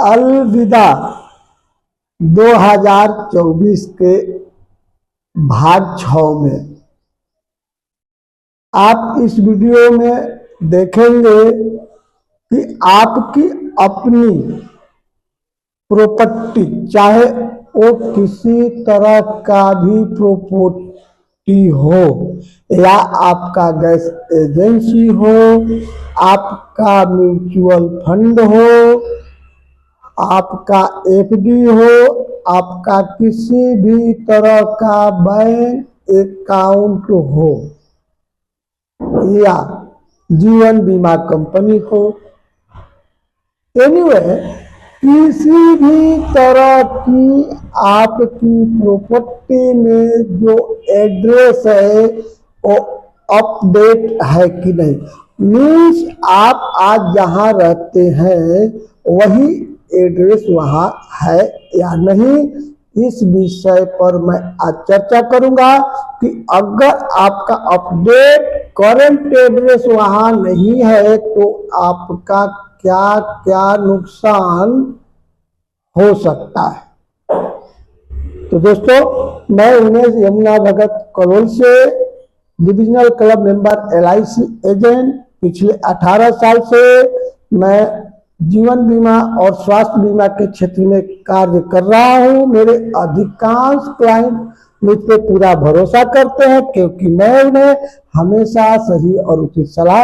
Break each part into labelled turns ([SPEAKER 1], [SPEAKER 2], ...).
[SPEAKER 1] अलविदा 2024 के भाग 6 में आप इस वीडियो में देखेंगे कि आपकी अपनी प्रॉपर्टी, चाहे वो किसी तरह का भी प्रॉपर्टी हो या आपका गैस एजेंसी हो, आपका म्यूचुअल फंड हो, आपका एफडी हो, आपका किसी भी तरह का बैंक अकाउंट हो या जीवन बीमा कंपनी हो, एनीवे किसी भी तरह की आपकी प्रॉपर्टी में जो एड्रेस है वो अपडेट है कि नहीं, मीन्स आप आज जहां रहते हैं वही एड्रेस वहां है या नहीं, इस विषय पर मैं आज चर्चा करूंगा कि अगर आपका अपडेट करंट एड्रेस वहां नहीं है तो आपका क्या क्या नुकसान हो सकता है। तो दोस्तों, मैं उमेश यमुना भगत कलोल से divisional club member LIC agent, पिछले 18 साल से मैं जीवन बीमा और स्वास्थ्य बीमा के क्षेत्र में कार्य कर रहा हूं। मेरे अधिकांश क्लाइंट मुझ पे पूरा भरोसा करते हैं क्योंकि मैं उन्हें हमेशा सही और उचित सलाह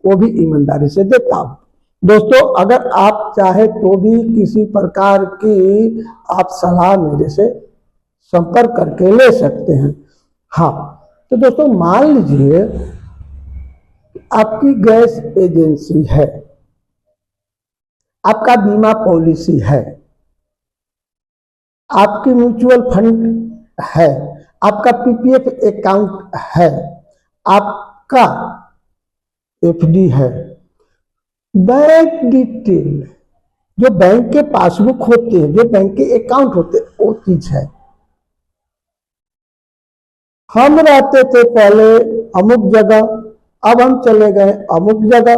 [SPEAKER 1] वो भी ईमानदारी से देता हूं। दोस्तों, अगर आप चाहे तो भी किसी प्रकार की आप सलाह मेरे से संपर्क करके ले सकते हैं। हाँ, तो दोस्तों मान लीजिए आपकी गैस एजेंसी है, आपका बीमा पॉलिसी है, आपकी म्यूचुअल फंड है, आपका PPF अकाउंट है, आपका FD है, बैंक डिटेल जो बैंक के पासबुक होते हैं, जो बैंक के अकाउंट होते हैं, वो चीज है। हम रहते थे पहले अमुक जगह, अब हम चले गए अमुक जगह,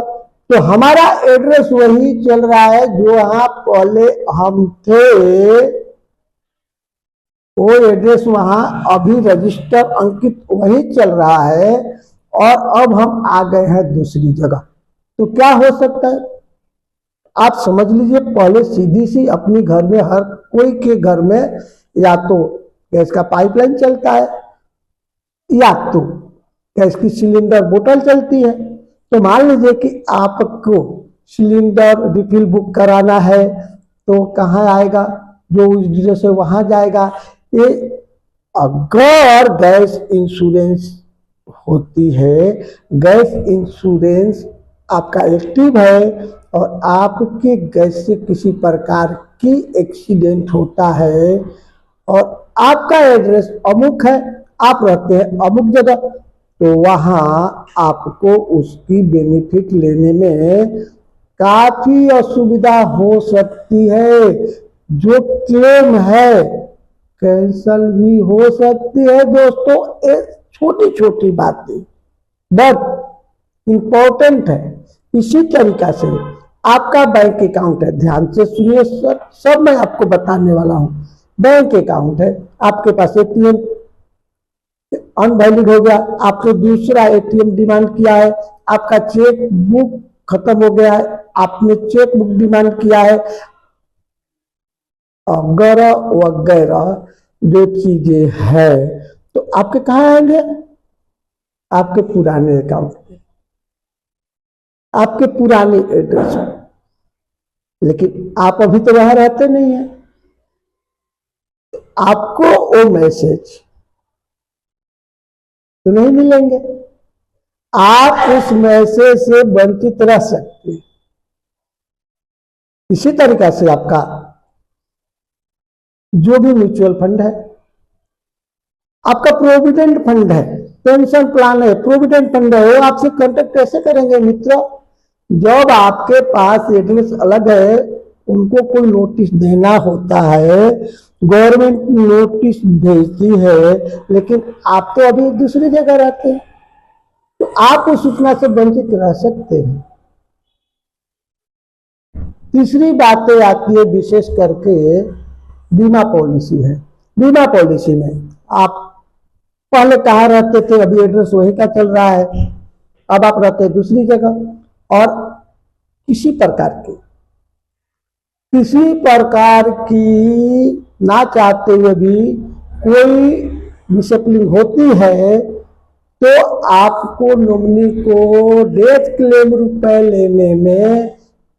[SPEAKER 1] तो हमारा एड्रेस वही चल रहा है जो वहां पहले हम थे, वो एड्रेस वहां अभी रजिस्टर अंकित वही चल रहा है, और अब हम आ गए हैं दूसरी जगह। तो क्या हो सकता है आप समझ लीजिए। पहले सीधी सी अपनी घर में, हर कोई के घर में या तो गैस का पाइपलाइन चलता है या तो गैस की सिलेंडर बोतल चलती है। तो मान लीजिए कि आपको सिलेंडर रिफिल बुक कराना है तो कहाँ आएगा, जो उस वजह से वहां जाएगा। ये अगर गैस इंश्योरेंस होती है, गैस इंश्योरेंस आपका एक्टिव है और आपके गैस से किसी प्रकार की एक्सीडेंट होता है और आपका एड्रेस अमुक है, आप रहते हैं अमुक जगह, तो वहां आपको उसकी बेनिफिट लेने में काफी असुविधा हो सकती है। जो क्लेम है कैंसल भी हो सकती है। दोस्तों, ये छोटी छोटी बातें बट इंपॉर्टेंट है। इसी तरीका से आपका बैंक अकाउंट है, ध्यान से सुनिए सर, सब मैं आपको बताने वाला हूं। बैंक अकाउंट है, आपके पास ATM अनवैलिड हो गया, आपने दूसरा ATM डिमांड किया है, आपका चेक बुक खत्म हो गया है, आपने चेक बुक डिमांड किया है, वगैरह वगैरह जो चीजें है, तो आपके कहाँ आएंगे, आपके पुराने अकाउंट पे, आपके पुराने एड्रेस पे। लेकिन आप अभी तो वहां रहते नहीं है, तो आपको वो मैसेज तो नहीं मिलेंगे, आप उस मैसेज से वंचित रह सकते हैं। इसी तरीका से आपका जो भी म्यूचुअल फंड है, आपका प्रोविडेंट फंड है, पेंशन प्लान है, प्रोविडेंट फंड है, वो आपसे कांटेक्ट कैसे करेंगे मित्रों? जब आपके पास एड्रेस अलग है, उनको कोई नोटिस देना होता है, गवर्नमेंट नोटिस भेजती है, लेकिन आप तो अभी दूसरी जगह रहते हैं, तो आप उस सूचना से वंचित रह सकते हैं। तीसरी बातें आती है विशेष करके बीमा पॉलिसी है। बीमा पॉलिसी में आप पहले कहाँ रहते थे, अभी एड्रेस वही का चल रहा है, अब आप रहते हैं दूसरी जगह और किसी प्रकार की ना चाहते हुए भी कोई डिसिप्लिन होती है तो आपको नॉमिनी को डेथ क्लेम रुपए लेने में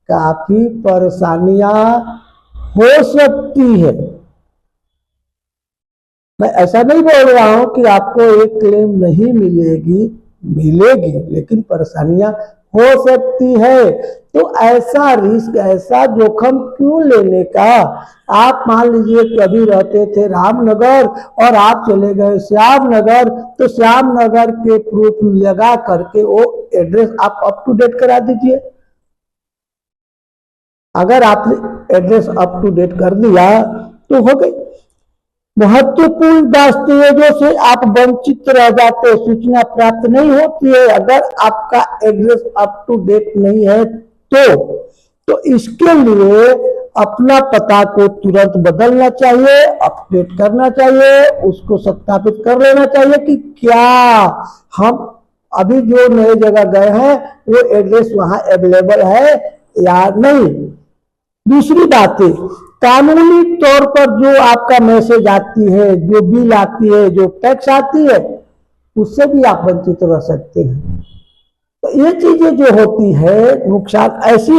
[SPEAKER 1] काफी परेशानियां हो सकती है। मैं ऐसा नहीं बोल रहा हूं कि आपको एक क्लेम नहीं मिलेगी, लेकिन परेशानियां हो सकती है। तो ऐसा रिस्क, ऐसा जोखिम क्यों लेने का। आप मान लीजिए कि अभी रहते थे रामनगर और आप चले गए श्यामनगर, तो श्यामनगर के प्रूफ लगा करके वो एड्रेस आप अप टू डेट करा दीजिए। अगर आपने एड्रेस अप टू डेट कर दिया तो हो गई। महत्वपूर्ण दस्तावेजों से आप वंचित रह जाते, सूचना प्राप्त नहीं होती है अगर आपका एड्रेस अप टू डेट नहीं है तो इसके लिए अपना पता को तुरंत बदलना चाहिए, अपडेट करना चाहिए, उसको सत्यापित कर लेना चाहिए कि क्या हम अभी जो नए जगह गए हैं वो एड्रेस वहां अवेलेबल है या नहीं। दूसरी बात है, कानूनी तौर पर जो आपका मैसेज आती है, जो बिल आती है, जो टैक्स आती है, उससे भी आप वंचित रह सकते हैं। तो ये चीजें जो होती है नुकसान, ऐसी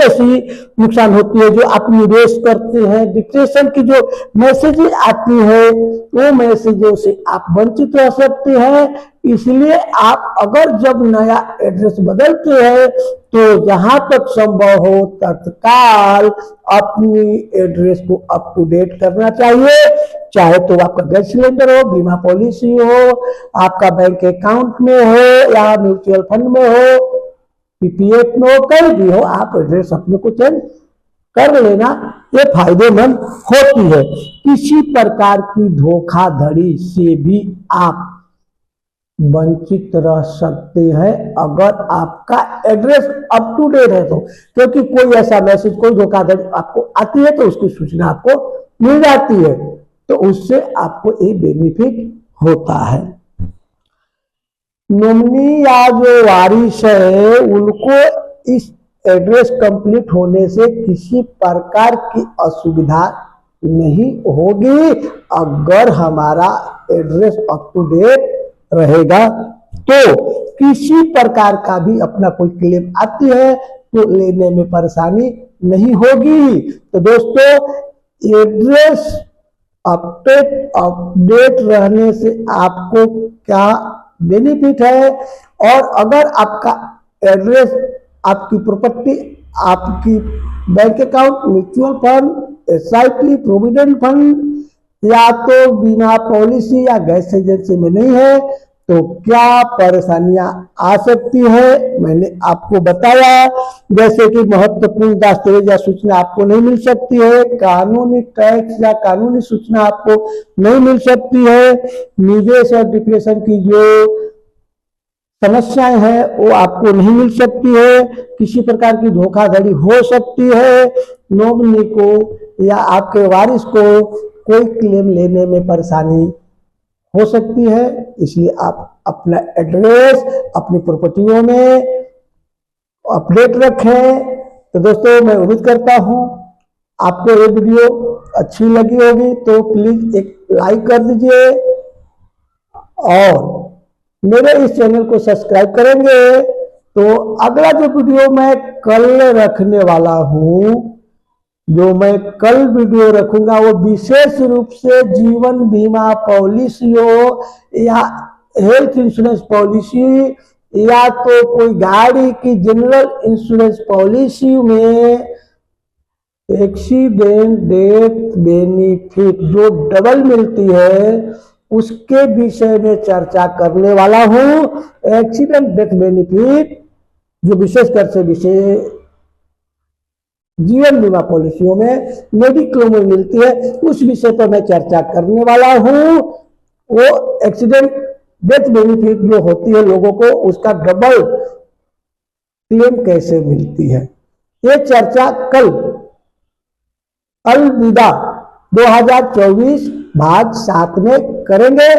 [SPEAKER 1] नुकसान होती है जो आप निवेश करते हैं, डिक्टेशन की जो मैसेजेस आती है वो मैसेजों से आप वंचित रह सकते हैं। इसलिए आप अगर जब नया एड्रेस बदलते हैं तो जहां तक संभव हो तत्काल अपनी एड्रेस को अप टू डेट करना चाहिए, चाहे तो आपका गैस सिलेंडर हो, बीमा पॉलिसी हो, आपका बैंक अकाउंट में हो या म्यूचुअल फंड में हो, पीपीएफ में हो, कहीं भी हो, आप एड्रेस अपने को चेंज कर लेना, ये फायदेमंद होती है। किसी प्रकार की धोखाधड़ी से भी आप वंचित रह सकते हैं अगर आपका एड्रेस अप टू डेट है तो, क्योंकि कोई ऐसा मैसेज, कोई धोखाधड़ी आपको आती है तो उसकी सूचना आपको मिल जाती है, तो उससे आपको ये बेनिफिट होता है। नॉमिनी या जो वारिस है उनको इस एड्रेस कंप्लीट होने से किसी प्रकार की असुविधा नहीं होगी अगर हमारा एड्रेस अप टू डेट रहेगा। तो किसी प्रकार का भी अपना कोई क्लेम आती है तो लेने में परेशानी नहीं होगी। तो दोस्तों, एड्रेस अपडेट रहने से आपको क्या बेनिफिट है, और अगर आपका एड्रेस, आपकी प्रॉपर्टी, आपकी bank account, mutual fund, SIP, provident fund या तो बीमा पॉलिसी या गैस एजेंसी में नहीं है तो क्या परेशानियां आ सकती है, मैंने आपको बताया। जैसे कि महत्वपूर्ण दस्तावेज या सूचना आपको नहीं मिल सकती है, कानूनी टैक्स या कानूनी सूचना आपको नहीं मिल सकती है, निवेश और डिप्रेशन की जो समस्याएं हैं वो आपको नहीं मिल सकती है, किसी प्रकार की धोखाधड़ी हो सकती है, नॉमिनी को या आपके वारिस को कोई क्लेम लेने में परेशानी हो सकती है। इसलिए आप अपना एड्रेस अपनी प्रॉपर्टियों में अपडेट रखें। तो दोस्तों, मैं उम्मीद करता हूं आपको ये वीडियो अच्छी लगी होगी, तो प्लीज एक लाइक कर दीजिए और मेरे इस चैनल को सब्सक्राइब करेंगे तो अगला जो वीडियो मैं कल रखने वाला हूं, जो मैं कल वीडियो रखूंगा वो विशेष रूप से जीवन बीमा पॉलिसी हो या हेल्थ इंश्योरेंस पॉलिसी या तो कोई गाड़ी की जनरल इंश्योरेंस पॉलिसी में एक्सीडेंट डेथ बेनिफिट जो डबल मिलती है उसके विषय में चर्चा करने वाला हूं। एक्सीडेंट डेथ बेनिफिट जो विशेषकर से विषय जीवन बीमा पॉलिसियों में मेडिक्लेम में मिलती है, उस विषय पर मैं चर्चा करने वाला हूं। वो एक्सीडेंट डेथ बेनिफिट जो होती है लोगों को, उसका डबल क्लेम कैसे मिलती है, ये चर्चा कल अलविदा 2024 भाग 7 में करेंगे।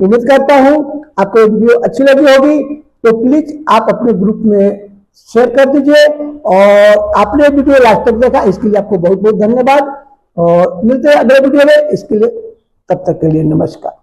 [SPEAKER 1] उम्मीद करता हूं आपको वीडियो अच्छी लगी होगी, तो प्लीज आप अपने ग्रुप में शेयर कर दीजिए। और आपने वीडियो लास्ट तक देखा, इसके लिए आपको बहुत बहुत धन्यवाद। और मिलते हैं अगले वीडियो में, इसके लिए तब तक के लिए नमस्कार।